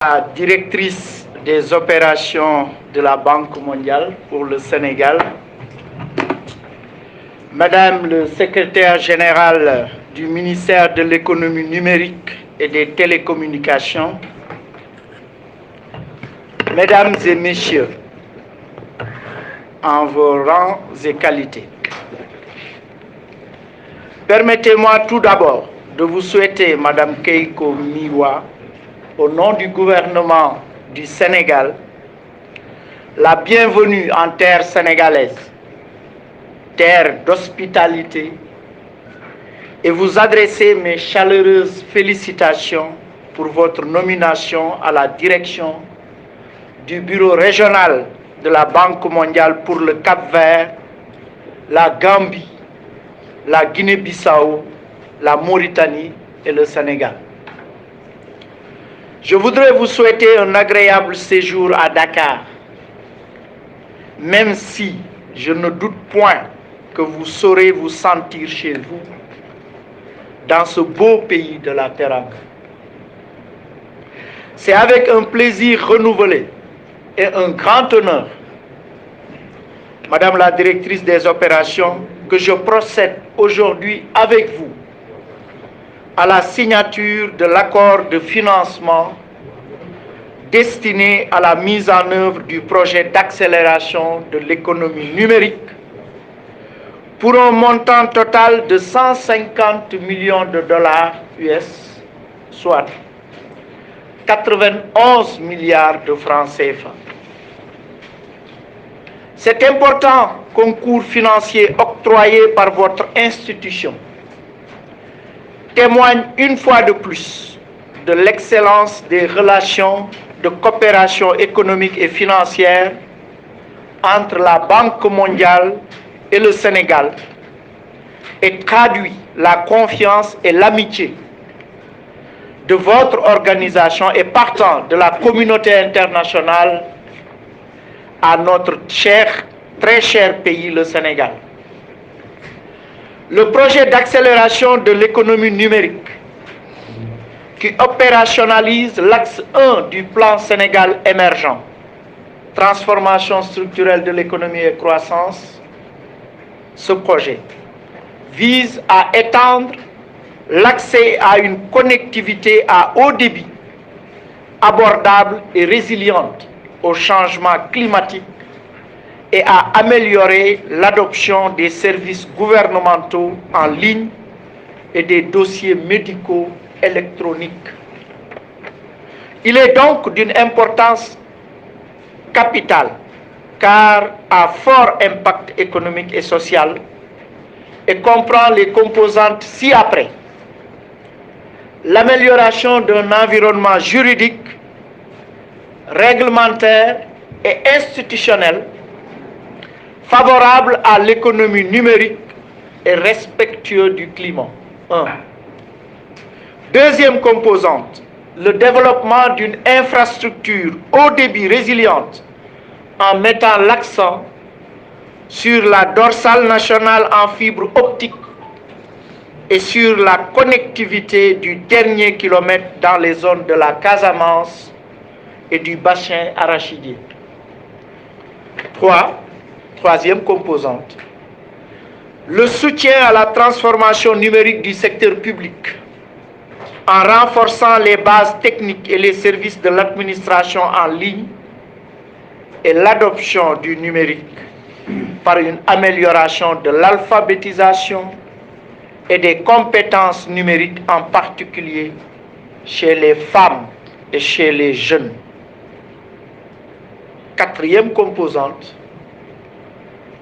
La directrice des opérations de la Banque mondiale pour le Sénégal, Madame le secrétaire général du ministère de l'économie numérique et des télécommunications, Mesdames et Messieurs, en vos rangs et qualités, permettez-moi tout d'abord de vous souhaiter, Madame Keiko Miwa, au nom du gouvernement du Sénégal, la bienvenue en terre sénégalaise, terre d'hospitalité, et vous adresser mes chaleureuses félicitations pour votre nomination à la direction du bureau régional de la Banque mondiale pour le Cap-Vert, la Gambie, la Guinée-Bissau, la Mauritanie et le Sénégal. Je voudrais vous souhaiter un agréable séjour à Dakar, même si je ne doute point que vous saurez vous sentir chez vous, dans ce beau pays de la Teranga. C'est avec un plaisir renouvelé et un grand honneur, Madame la directrice des opérations, que je procède aujourd'hui avec vous à la signature de l'accord de financement destiné à la mise en œuvre du projet d'accélération de l'économie numérique pour un montant total de 150 millions de dollars US, soit 91 milliards de francs CFA. Cet important concours financier octroyé par votre institution témoigne une fois de plus de l'excellence des relations de coopération économique et financière entre la Banque mondiale et le Sénégal et traduit la confiance et l'amitié de votre organisation et partant de la communauté internationale à notre très cher pays, le Sénégal. Le projet d'accélération de l'économie numérique qui opérationnalise l'axe 1 du plan Sénégal émergent, transformation structurelle de l'économie et croissance, ce projet vise à étendre l'accès à une connectivité à haut débit, abordable et résiliente au changement climatique et à améliorer l'adoption des services gouvernementaux en ligne et des dossiers médicaux électroniques. Il est donc d'une importance capitale car à fort impact économique et social et comprend les composantes ci-après: l'amélioration d'un environnement juridique, réglementaire et institutionnel favorable à l'économie numérique et respectueux du climat. 1. Deuxième composante, le développement d'une infrastructure haut débit résiliente en mettant l'accent sur la dorsale nationale en fibre optique et sur la connectivité du dernier kilomètre dans les zones de la Casamance et du bassin arachidier. 3. Troisième composante, le soutien à la transformation numérique du secteur public en renforçant les bases techniques et les services de l'administration en ligne et l'adoption du numérique par une amélioration de l'alphabétisation et des compétences numériques, en particulier chez les femmes et chez les jeunes. Quatrième composante,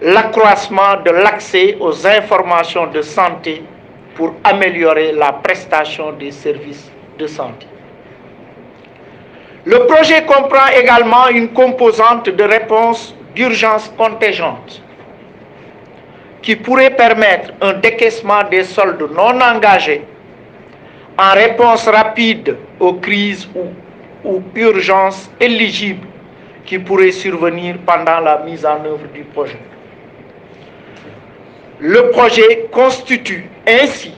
l'accroissement de l'accès aux informations de santé pour améliorer la prestation des services de santé. Le projet comprend également une composante de réponse d'urgence contingente qui pourrait permettre un décaissement des soldes non engagés en réponse rapide aux crises ou urgences éligibles qui pourraient survenir pendant la mise en œuvre du projet. Le projet constitue ainsi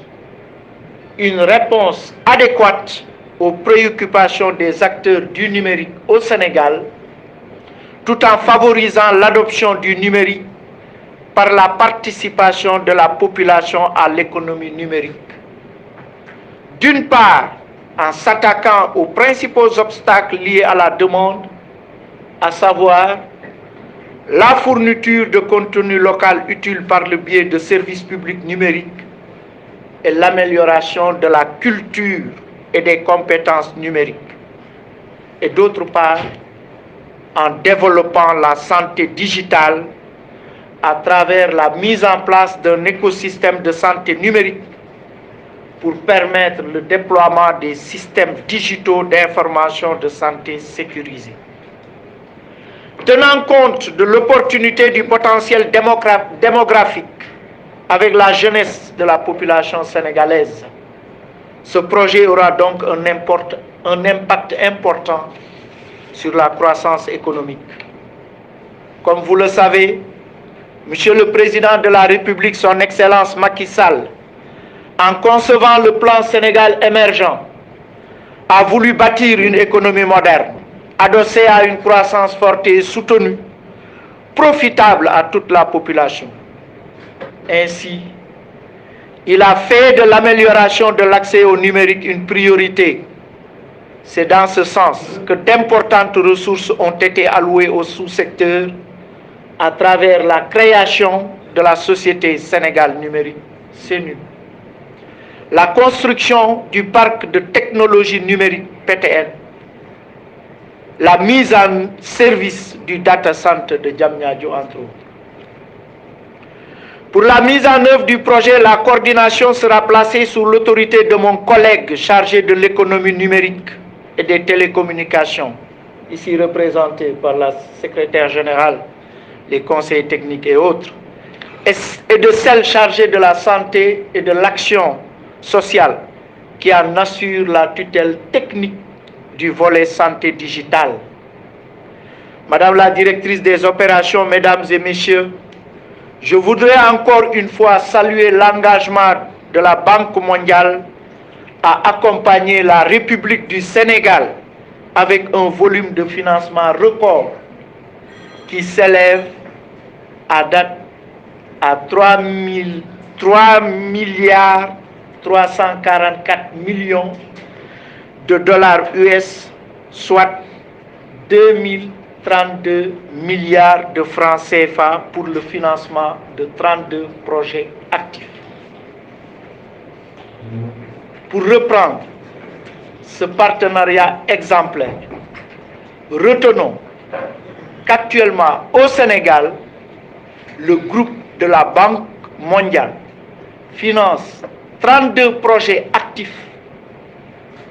une réponse adéquate aux préoccupations des acteurs du numérique au Sénégal, tout en favorisant l'adoption du numérique par la participation de la population à l'économie numérique. D'une part, en s'attaquant aux principaux obstacles liés à la demande, à savoir la fourniture de contenu local utile par le biais de services publics numériques et l'amélioration de la culture et des compétences numériques. Et d'autre part, en développant la santé digitale à travers la mise en place d'un écosystème de santé numérique pour permettre le déploiement des systèmes digitaux d'information de santé sécurisés. Tenant compte de l'opportunité du potentiel démographique avec la jeunesse de la population sénégalaise, ce projet aura donc un impact important sur la croissance économique. Comme vous le savez, Monsieur le Président de la République, son Excellence Macky Sall, en concevant le plan Sénégal émergent, a voulu bâtir une économie moderne, adossée à une croissance forte et soutenue, profitable à toute la population. Ainsi, il a fait de l'amélioration de l'accès au numérique une priorité. C'est dans ce sens que d'importantes ressources ont été allouées au sous-secteur à travers la création de la Société Sénégal Numérique, SENU, la construction du parc de technologie numérique, PTN, la mise en service du data center de Diamniadio, entre autres. Pour la mise en œuvre du projet, la coordination sera placée sous l'autorité de mon collègue chargé de l'économie numérique et des télécommunications, ici représenté par la secrétaire générale, les conseils techniques et autres, et de celle chargée de la santé et de l'action sociale, qui en assure la tutelle technique du volet santé digitale. Madame la directrice des opérations, mesdames et messieurs, je voudrais encore une fois saluer l'engagement de la Banque mondiale à accompagner la République du Sénégal avec un volume de financement record qui s'élève à date à 3 milliards 344 millions de dollars US, soit 2032 milliards de francs CFA pour le financement de 32 projets actifs. Pour reprendre ce partenariat exemplaire, retenons qu'actuellement au Sénégal, le groupe de la Banque mondiale finance 32 projets actifs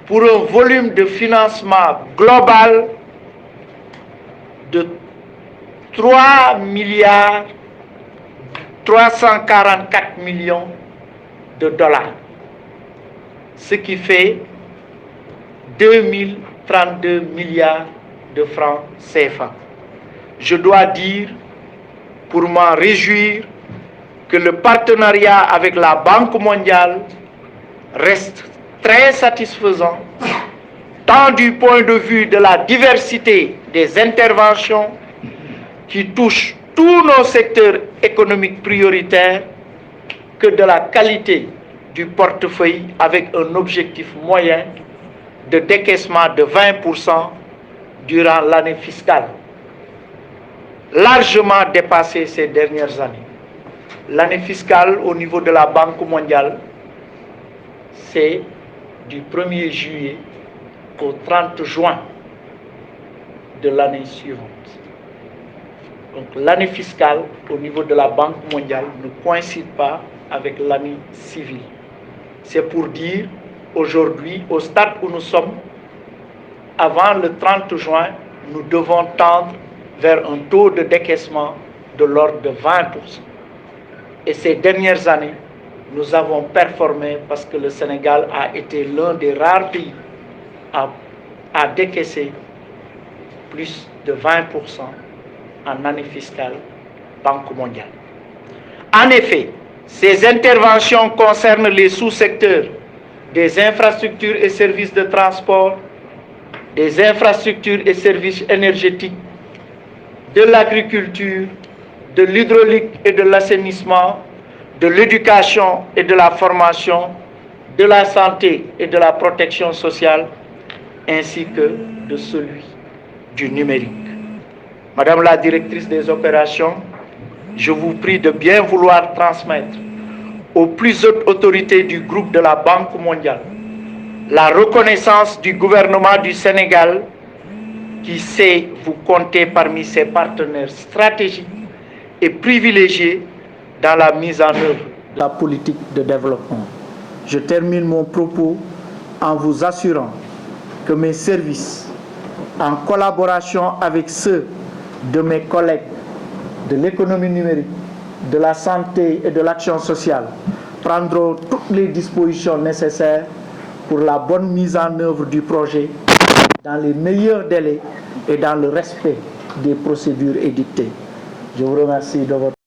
pour un volume de financement global de 3 milliards 344 millions de dollars, ce qui fait 2032 milliards de francs CFA. Je dois dire, pour m'en réjouir, que le partenariat avec la Banque mondiale reste très satisfaisant, tant du point de vue de la diversité des interventions qui touchent tous nos secteurs économiques prioritaires, que de la qualité du portefeuille avec un objectif moyen de décaissement de 20% durant l'année fiscale, largement dépassé ces dernières années. L'année fiscale au niveau de la Banque mondiale, c'est du 1er juillet au 30 juin de l'année suivante. Donc l'année fiscale au niveau de la Banque mondiale ne coïncide pas avec l'année civile. C'est pour dire, aujourd'hui, au stade où nous sommes, avant le 30 juin, nous devons tendre vers un taux de décaissement de l'ordre de 20%. Et ces dernières années, nous avons performé parce que le Sénégal a été l'un des rares pays à décaisser plus de 20% en année fiscale Banque mondiale. En effet, ces interventions concernent les sous-secteurs des infrastructures et services de transport, des infrastructures et services énergétiques, de l'agriculture, de l'hydraulique et de l'assainissement, de l'éducation et de la formation, de la santé et de la protection sociale, ainsi que de celui du numérique. Madame la directrice des opérations, je vous prie de bien vouloir transmettre aux plus hautes autorités du groupe de la Banque mondiale la reconnaissance du gouvernement du Sénégal qui sait vous compter parmi ses partenaires stratégiques et privilégiés dans la mise en œuvre de la politique de développement. Je termine mon propos en vous assurant que mes services, en collaboration avec ceux de mes collègues de l'économie numérique, de la santé et de l'action sociale, prendront toutes les dispositions nécessaires pour la bonne mise en œuvre du projet dans les meilleurs délais et dans le respect des procédures édictées. Je vous remercie de votre